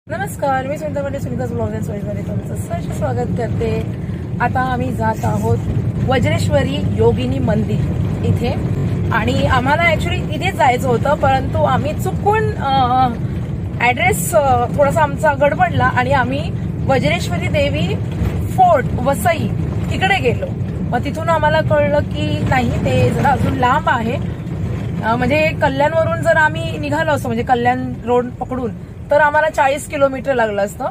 नमस्कार, मी Sunita Patil, Sunita's blog and स्टोरीजमध्ये तुमचं सहर्ष स्वागत करते। आता आम्ही जात आहोत वज्रेश्वरी योगिनी मंदिर इथे, आणि आम्हाला ऍक्च्युली इथेच जायचं होतं, परंतु आम्ही चुकून ऍड्रेस थोडासा आमचा गडबडला आणि आम्ही वज्रेश्वरी देवी फोर्ट वसई तिकडे गेलो। मग तिथून आम्हाला कळलं की नाही, ते जरा अजून लांब आहे। म्हणजे कल्याणवरून जर आम्ही निघालो असतो, म्हणजे कल्याण रोड पकडून, तर आम्हाला 40 किलोमीटर लागलं असतं,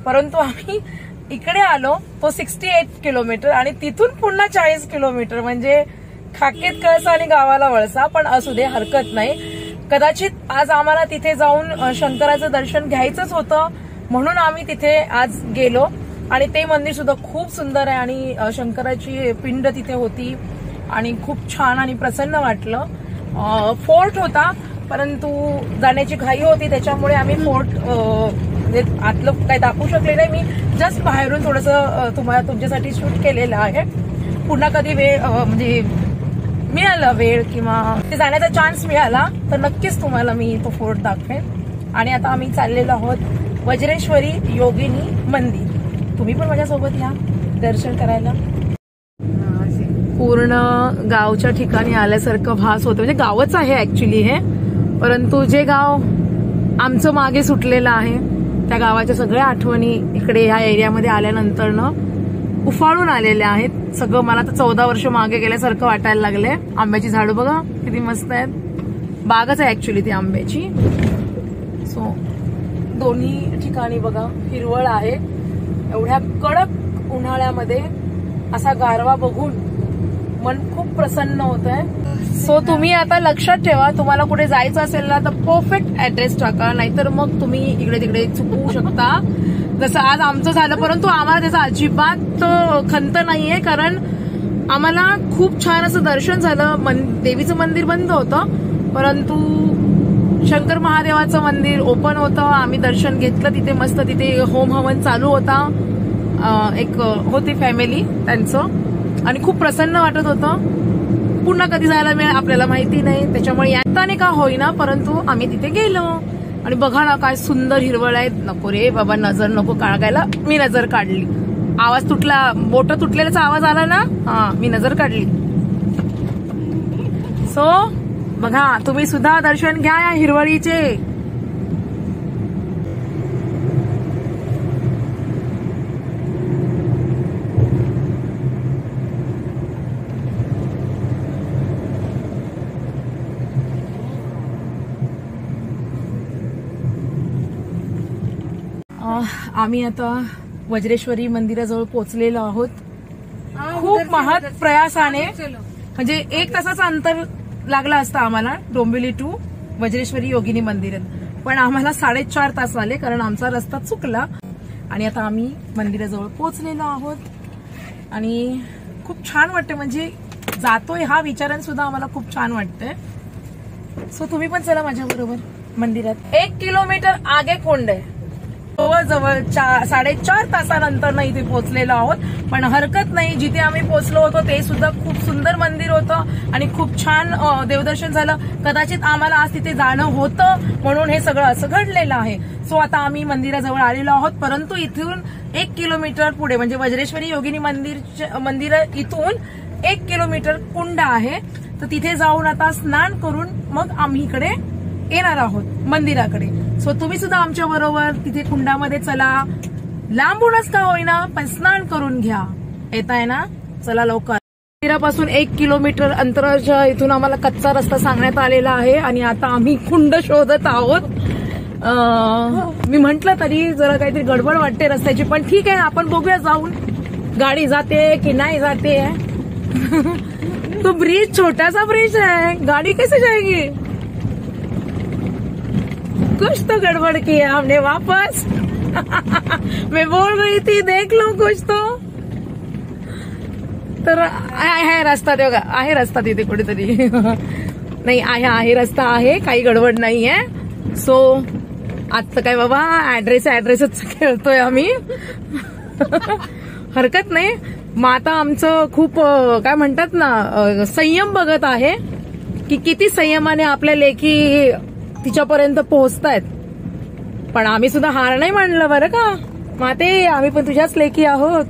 परंतु आम्ही इकडे आलो तो 68 किलोमीटर आणि तिथून पुन्हा 40 किलोमीटर, म्हणजे खाकेत कळसा आणि गावाला वळसा। पण असू दे, हरकत नाही। कदाचित आज आम्हाला तिथे जाऊन शंकराचं दर्शन घ्यायचंच होतं, म्हणून आम्ही तिथे आज गेलो। आणि ते मंदिर सुद्धा खूप सुंदर आहे आणि शंकराची पिंड तिथे होती आणि खूप छान आणि प्रसन्न वाटलं। फोर्ट होता, परंतु जाण्याची घाई होती, त्याच्यामुळे आम्ही फोर्ट आतलं काही दाखवू शकले नाही। मी जस्ट बाहेरून थोडंसं तुम्हाला तुमच्यासाठी शूट केलेलं आहे। पुन्हा कधी वेळ म्हणजे मिळाला वेळ किंवा जाण्याचा चान्स मिळाला तर नक्कीच तुम्हाला मी तो फोर्ट दाखवेन। आणि आता आम्ही चाललेलो आहोत वज्रेश्वरी योगिनी मंदिर। तुम्ही पण माझ्यासोबत या दर्शन करायला। पूर्ण गावच्या ठिकाणी आल्यासारखं भास होतं, म्हणजे गावच आहे ऍक्च्युली हे, परंतु जे गाव आमचं मागे सुटलेलं आहे त्या गावाच्या सगळ्या आठवणी इकडे ह्या एरियामध्ये आल्यानंतर उफाळून आलेल्या आहेत। सगळं मला तर 14 वर्ष मागे गेल्यासारखं वाटायला लागलंय। आंब्याची झाडं बघा किती मस्त आहेत, बागच आहे ऍक्च्युली ती आंब्याची। सो दोन्ही ठिकाणी बघा हिरवळ आहे। एवढ्या कडक उन्हाळ्यामध्ये असा गारवा बघून मन खूप प्रसन्न होत आहे। सो तुम्ही आता लक्षात ठेवा, तुम्हाला कुठे जायचं असेल ना तर परफेक्ट ऍड्रेस टाका, नाहीतर मग तुम्ही इकडे तिकडे चुकवू शकता, जसं आज आमचं झालं। परंतु आम्हाला त्याचा अजिबात खंत नाहीये, कारण आम्हाला खूप छान असं दर्शन झालं। देवीचं मंदिर बंद होतं, परंतु शंकर महादेवाचं मंदिर ओपन होतं। आम्ही दर्शन घेतलं तिथे, मस्त तिथे होम हवन चालू होता, एक होती फॅमिली त्यांचं, आणि खूप प्रसन्न वाटत होतं। पुन्हा कधी जायला मिळेल आपल्याला माहिती नाही, त्याच्यामुळे याताने का होईना, परंतु आम्ही तिथे गेलो। आणि बघा ना काय सुंदर हिरवळ आहे। नको रे बाबा, नजर नको काढायला, मी नजर काढली। आवाज तुटला, बोट तुटलेल्याचा आवाज आला ना, हा मी नजर काढली। सो बघा, तुम्ही सुद्धा दर्शन घ्या या हिरवळीचे। आम्ही आता वज्रेश्वरी मंदिराजवळ पोहोचलेलो आहोत। खूप महत् प्रयासाने, म्हणजे 1 तासाचं अंतर लागला असतं आम्हाला डोंबिवली टू वज्रेश्वरी योगिनी मंदिरात, पण आम्हाला 4.5 तास आले, कारण आमचा रस्ता चुकला। आणि आता आम्ही मंदिराजवळ पोहोचलेलो आहोत आणि खूप छान वाटतं, म्हणजे जातोय हा विचाराने सुद्धा आम्हाला खूप छान वाटतंय। सो तुम्ही पण चला माझ्या बरोबर मंदिरात। 1 किलोमीटर आगे कुंड आहे, जवळ 4.5 तासानंतर इथे पोहोचलेलो आहोत, पण हरकत नाही। जिथे आम्ही पोहोचलो होतो ते सुद्धा खूप सुंदर मंदिर होतं आणि खूप छान देवदर्शन झालं। कदाचित आम्हाला आज तिथे जाणं होतं, म्हणून हे सगळं असं घडलेलं आहे। सो आता आम्ही मंदिराजवळ आलेलो आहोत, परंतु इथून 1 किलोमीटर पुढे, म्हणजे वज्रेश्वरी योगिनी मंदिर इथून 1 किलोमीटर कुंड आहे, तर तिथे जाऊन आता स्नान करून मग आम्ही इकडे येणार आहोत मंदिराकडे। सो तुम्ही सुद्धा आमच्या बरोबर तिथे कुंडामध्ये चला, लांबूनच का होईना पण स्नान करून घ्या। येताय ना, चला लवकर। मंदिरापासून 1 किलोमीटर अंतराच्या इथून आम्हाला कच्चा रस्ता सांगण्यात आलेला आहे आणि आता आम्ही कुंड शोधत आहोत। मी म्हंटल तरी जरा काहीतरी गडबड वाटते रस्त्याची, पण ठीक आहे, आपण बघूया जाऊन गाडी जाते की नाही जाते। तो ब्रिज छोटासा ब्रिज है, गाड़ी कैसे जाएगी? कुछ तो गड़बड़ किया हमने वापस। मैं बोल रही थी देख लो कुछ तो। तर आहे रस्ता, तेव्हा आहे रस्ता तिथे कुठेतरी। नाही आहे रस्ता आहे, काही गडबड नाहीये। सो आजचं काय बाबा, ऍड्रेसच खेळतोय आम्ही। हरकत नाही। मग आता आमचं खूप काय म्हणतात ना, संयम बघत आहे की किती संयमाने आपल्या लेखी तिच्यापर्यंत पोहोचतायत। पण आम्ही सुद्धा हार नाही मानलं बरं का माते, आम्ही पण तुझ्याच लेकी आहोत.